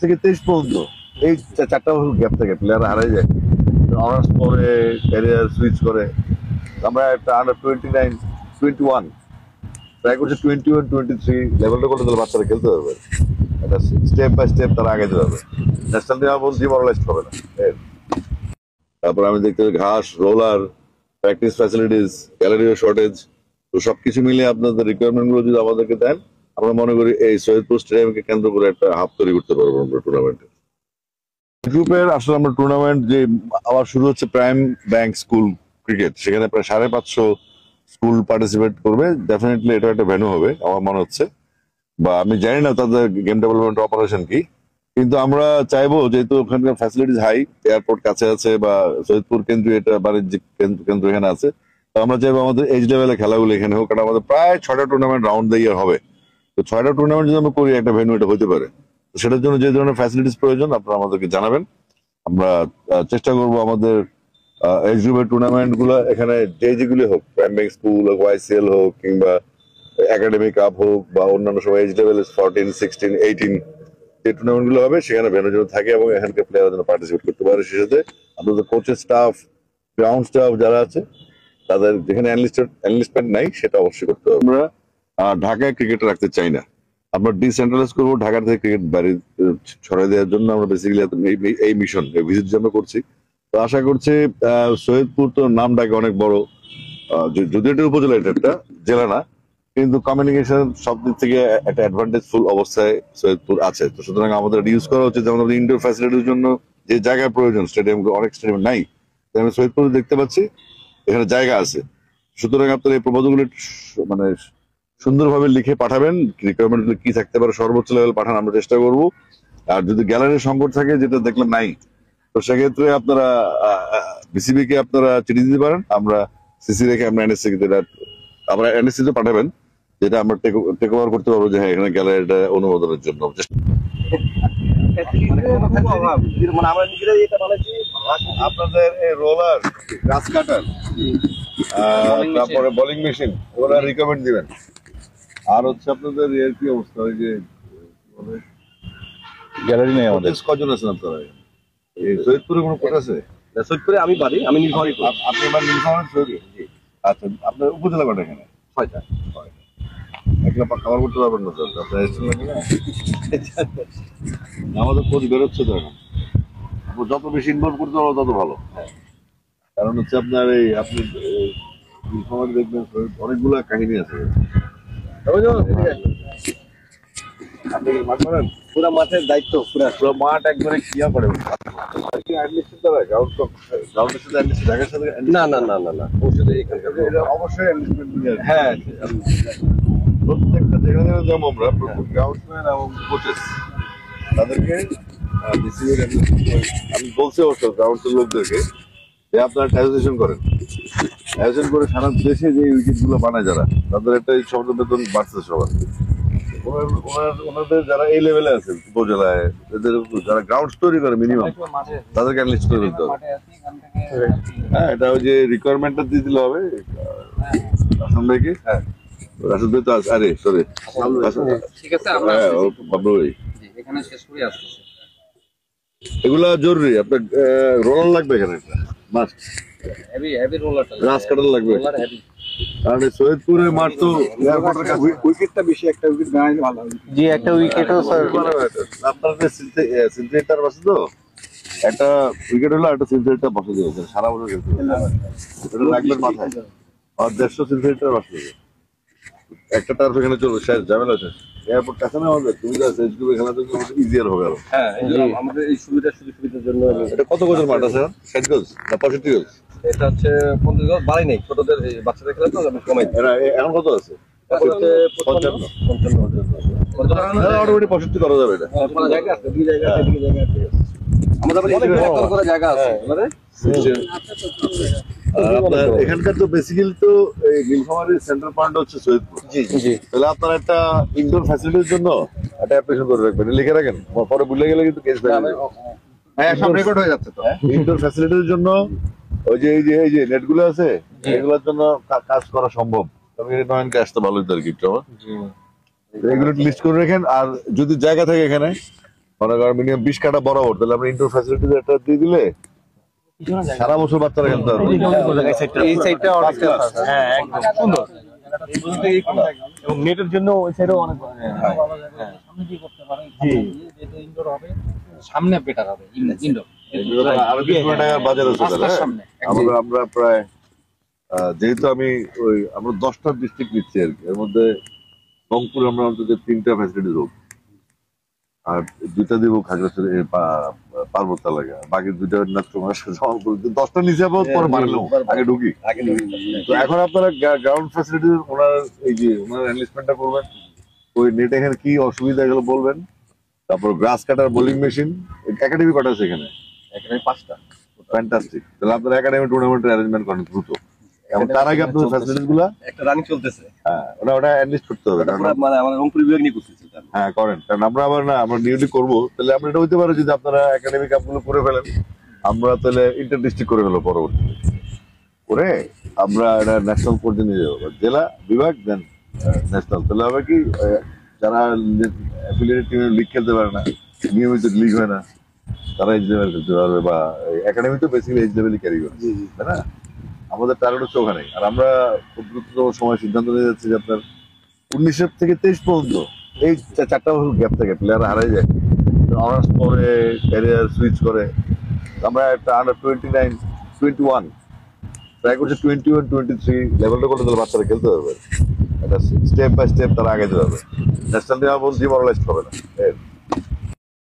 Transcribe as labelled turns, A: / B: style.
A: থেকে 23 পর্যন্ত এই 4টা বছর গ্যাপ থেকে প্লেয়ার হারাই যায়, অনার্স পরে ক্যারিয়ার সুইচ করে। আমরা একটা আন্ডার 29, 21 ট্রাই করছি, 21, 23 লেভেলটা করলে তাহলে বাচ্চারা খেলতে পারবে, একটা স্টেপ বাই স্টেপ তারা আগে যাবে, ন্যাশনাল টিম আমার ডিমোরালাইজ হবে না। তারপর আমি দেখতে পাই ঘাস, রোলার, প্র্যাকটিস ফ্যাসিলিটিস, গ্যালারিও শর্টেজ, তো সবকিছু মিলিয়ে আপনাদের রিকোয়ারমেন্ট গুলো যদি আমাদেরকে দেন, আমরা মনে করি এই সৈয়দপুর স্টেডিয়ামকে কেন্দ্র করে একটা হাব তৈরি করতে পারবো আমরা টুর্নামেন্টে। গ্রুপের আসলে আমরা টুর্নামেন্ট যে আবার শুরু হচ্ছে প্রাইম ব্যাংক স্কুল ক্রিকেট, সেখানে প্রায় 550 স্কুল পার্টিসিপেট করবে। ডেফিনেটলি এটা একটা ভেন্যু হবে আমার মনে হচ্ছে, বা আমি জানি না তাদের গেম ডেভেলপমেন্ট অপারেশন কি, কিন্তু আমরা চাইবো যেহেতু ওখানকার ফ্যাসিলিটিস হাই, এয়ারপোর্ট কাছে আছে বা সৈয়দপুর কেন্দ্রীয় এটা বাণিজ্যিক কেন্দ্র এখানে আছে, তো আমরা চাইবো আমাদের এজ লেভেলের খেলাগুলো এখানে হোক, কারণ আমাদের প্রায় 6টা টুর্নামেন্ট রাউন্ড দিয়ে ইয়ার হবে। তো 6টা টুর্নামেন্ট যদি আমরা করি একটা ভেন্যু এটা হতে পারে। তো সেটার জন্য যে ধরনের ফ্যাসিলিটিস প্রয়োজন আপনারা আমাদেরকে জানাবেন, আমরা চেষ্টা করবো আমাদের এজ গ্রুপের টুর্নামেন্ট গুলো এখানে যেগুলি হোক, প্রাইম ব্যাংক স্কুল হোক, ওয়াইসিএল হোক, কিংবা একাডেমিক কাপ হোক, বা অন্যান্য সময় এজ লেভেল 14, 16, 18 যে টুর্নামেন্ট গুলো হবে সেখানে ভেন্যু যেন থাকে এবং এখানকার প্লেয়াররা যেন পার্টিসিপেট করতে পারে। সেই সাথে আপনাদের কোচের স্টাফ, গ্রাউন্ড স্টাফ যারা আছে তাদের যেখানে এনলিস্টমেন্ট নাই সেটা অবশ্যই করতে হবে। আমরা ঢাকায় ক্রিকেট রাখতে চাই না, আমরা ডিসেন্ট্রালাইজ করবো, ঢাকা থেকে ক্রিকেট বাইরে ছড়াই দেওয়ার জন্য আমরা বেসিক্যালি এই মিশন, এই ভিজিট যে আমরা করছি। তো আশা করছি সৈয়দপুর তো নাম ডাকে অনেক বড়, যদি এটা উপজেলা, এটা একটা জেলা না, কিন্তু কমিউনিকেশন সব দিক থেকে একটা অ্যাডভান্টেজ ফুল অবস্থায় সৈয়দপুর আছে। তো সুতরাং আমাদের ইউজ করা উচিত, যেমন আমাদের ইনডোর ফ্যাসিলিটির জন্য যে জায়গার প্রয়োজন, স্টেডিয়াম অনেক স্টেডিয়াম নাই, আমি সৈয়দপুর দেখতে পাচ্ছি এখানে জায়গা আছে। সুতরাং আপনার এই প্রপোজালগুলো মানে সুন্দরভাবে লিখে পাঠাবেন, রিকোয়ারমেন্ট কি থাকতে পারে সর্বোচ্চ লেভেল পাঠান, আমরা চেষ্টা করবো। আর যদি গ্যালারির সংকট থাকে, যেটা দেখলাম নাই, তো সেক্ষেত্রে আপনারা বিসিবি কে আপনারা চিঠি দিতে পারেন, আমরা সিসি রেখে আমরা এনএসসি আমরা এনএসসি তে পাঠাবেন, যেটা আমরা টেক ওভার করতে পারবো, যে হ্যাঁ এখানে গ্যালারিটা অনুমোদনের জন্য। আপনাদের এই রোলার, গ্রাস কাটার, তারপরে বোলিং মেশিন, ওরা রিকমেন্ড দিবেন। আর হচ্ছে আপনাদের এর কি অবস্থা, ওই যে গ্যালারি নেই আমাদের, কজন আছেন আপনারা? এই সৈয়দপুরে কোনো কোচ আছে?
B: সৈয়দপুরে আমি বাড়ি, আমি নীলফামারী।
A: আপনি এবার নীলফামারী? আচ্ছা, আপনার উপজেলা কটা এখানে?
B: 6টা।
A: একলা খাবার করতে পারবেন না স্যার, আপনার এসেছেন নাকি না? আমাদের কোচ বেরোচ্ছে তো এখন, যত বেশি ইনভলভ করতে পারবো তত ভালো। কারণ হচ্ছে আপনার এই আপনি নীলফামারী দেখবেন অনেকগুলো কাহিনী আছে। আপনি মাঠ করেন?
B: পুরো মাঠের দায়িত্ব,
A: পুরো মাঠ একবারে ক্লিয়ার করে।
B: না না না না না,
A: অবশ্যই হ্যাঁ, প্রত্যেকটা যেখানে যাবো আমরা গ্রাউন্ডসম্যান এবং কোচেস তাদেরকে আমি বলছি অবশ্য গ্রাউন্ডের লোকদেরকে যে আপনারা অ্যাসোসিয়েশন করেন, অ্যাসোসিয়েশন করে সারা দেশে যে উইকেট গুলো বানায় যারা, তাদের একটা শব্দ বেতন বাড়ছে সবার। ওনাদের যারা এই লেভেলে আছে উপজেলায়, যারা গ্রাউন্ড তৈরি করে মিনিমাম, তাদেরকে লিস্ট করে দিতে হবে। হ্যাঁ, এটা ওই যে রিকোয়ারমেন্টটা দিয়ে দিলে হবে হাসান ভাইকে। হ্যাঁ, রাসেল ভাই তো আরে সরি,
C: ঠিক আছে, আমরা
A: বাবলু ভাই
C: এখানে শেষ করে আসছি।
A: এগুলা জরুরি, আপনার রোলার লাগবে এখানে, একটা মাস্ট
C: হেভি রোলারটা,
A: গ্রাস কাটার লাগবে, কারণ সৈয়দপুরের মাঠ তো এয়ারপোর্টের কাছে,
B: উইকেটটা বেশি, একটা উইকেট বানাইলে ভালো হবে। জি, একটা উইকেটও স্যার
A: আপনাদের সিনথেটিকটার আছে তো, একটা উইকেট হলো একটা সিনথেটিকটা বসে দিয়েছে, সারা বছর খেলতে এটা রাখবেন মাথায়, আর 150 সিনথেটিকটার বসে দেবে, একটা টার্ফ এখানে চলবে, শেষ ঝামেলা শেষ। এয়ারপোর্ট কাছে না আমাদের, তুমি যা সেজ গ্রুপে খেলা তো ইজিয়ার হবে আরো।
B: হ্যাঁ, আমাদের এই সুবিধার জন্য।
A: এটা কত গজের মাঠ আছে? 60 গজ না 65 গজ?
B: এটা হচ্ছে 50 গজ, বাড়ি নেই, ছোটদের বাচ্চাদের খেলা তো আমি কমাই।
A: এখন কত আছে?
B: 55
A: অটোমেটিক 65 করা যাবে। এটা
B: জায়গা আছে, দুই জায়গা আছে, দুই জায়গা আছে আমাদের বাড়ি জায়গা আছে মানে।
A: আপনার এখানকার তো বেসিক্যালি তো এই নীলফামারী সেন্ট্রাল পয়েন্ট হচ্ছে সৈয়দপুর।
B: জি জি,
A: তাহলে আপনার একটা ইনডোর ফ্যাসিলিটির জন্য একটা অ্যাপ্লিকেশন করে রাখবেন, লিখে রাখেন, পরে ভুলে গেলে কিন্তু কেস হয়ে যাবে।
B: হ্যাঁ, সব রেকর্ড হয়ে যাচ্ছে তো।
A: ইনডোর ফ্যাসিলিটির জন্য ওই যে এই যে নেটগুলো আছে, এগুলোর জন্য কাজ করা সম্ভব। তবে নয়নকে আসতে ভালোই তার কি এগুলো লিস্ট করে রাখেন। আর যদি জায়গা থাকে এখানে, মনে করেন মিনিমাম 20 কাঠা বরাবর, তাহলে আমরা ইনডোর ফ্যাসিলিটি একটা দিয়ে দিলে সারা বছর বাচ্চারা খেলতে পারবে।
B: এই সাইডটা অনেক
D: হ্যাঁ একদম সুন্দর এবং নেটের জন্য ওই সাইডেও অনেক জি
C: সামনে বেটার হবে ইনডোর
A: আরো কিছু টাকার বাজার আছে তাহলে,
C: রাস্তার
A: হ্যাঁ?
C: সামনে
A: আমরা প্রায় যেহেতু আমি আমরা 10টা ডিস্ট্রিক্ট নিচ্ছি আর কি, এর মধ্যে রংপুরে আমরা অন্তত 3টা ফ্যাসিলিটি দেবো, আর 2টা দিব খাগড়াছড়ি পার্বত্য এলাকা, বাকি 2টা জামালপুর। 10টা নিচে পরে বাড়লো আগে ঢুকি। তো এখন আপনারা গ্রাউন্ড ফ্যাসিলিটি ওনার এই যে ওনার এনলিস্টমেন্টটা করবেন, ওই নেট এখানে কি অসুবিধা এগুলো বলবেন, তারপর গ্রাস কাটার বোলিং মেশিন, একাডেমি কটা আছে এখানে?
B: এখানে 5টা।
A: ফ্যান্টাস্টিক। তাহলে আপনারা একাডেমি টুর্নামেন্টের অ্যারেঞ্জমেন্ট করেন দ্রুত, এবং তার আগে আপনাদের ফ্যাসিলিটিস গুলা
B: একটা রানিং চলতেছে।
A: হ্যাঁ ওটা এনলিস্ট করতে হবে, কারণ
B: মানে আমাদের রংপুর বিভাগ নিয়ে করতেছে।
A: হ্যাঁ করেন, কারণ আমরা আবার না আমরা নিউলি করবো, তাহলে আমরা এটা হইতে পারে যদি আপনারা একাডেমি কাপগুলো করে ফেলেন, আমরা তাহলে ইন্টার ডিস্ট্রিক্ট করে ফেলবো পরবর্তী করে, আমরা এটা ন্যাশনাল পর্যায়ে নিয়ে যাবো, জেলা বিভাগ দেন ন্যাশনাল। তাহলে হবে কি যারা অ্যাফিলিয়েটেড টিমের লিগ খেলতে পারে না, নিয়মিত লিগ হয় না, তারা এইচ লেভেল খেলতে পারবে, বা একাডেমি তো বেসিক্যালি এইচ লেভেলই ক্যারি করে, তাই না? আমাদের টার্গেট হচ্ছে ওখানে। আর আমরা খুব দ্রুততম সময় সিদ্ধান্ত নিয়ে যাচ্ছি যে আপনার 19 থেকে 23 পর্যন্ত এই 4টা বছর গ্যাপ থেকে প্লেয়ার হারিয়ে যায়, অনার্স পরে ক্যারিয়ার সুইচ করে, আমরা একটা আন্ডার 29, 21 ট্রাই করছি, 21, 23 লেভেলটা করলে তাহলে বাচ্চারা খেলতে পারবে, এটা স্টেপ বাই স্টেপ তারা আগে যেতে পারবে, ন্যাশনাল টিম আর ডিমোরালাইজ হবে না।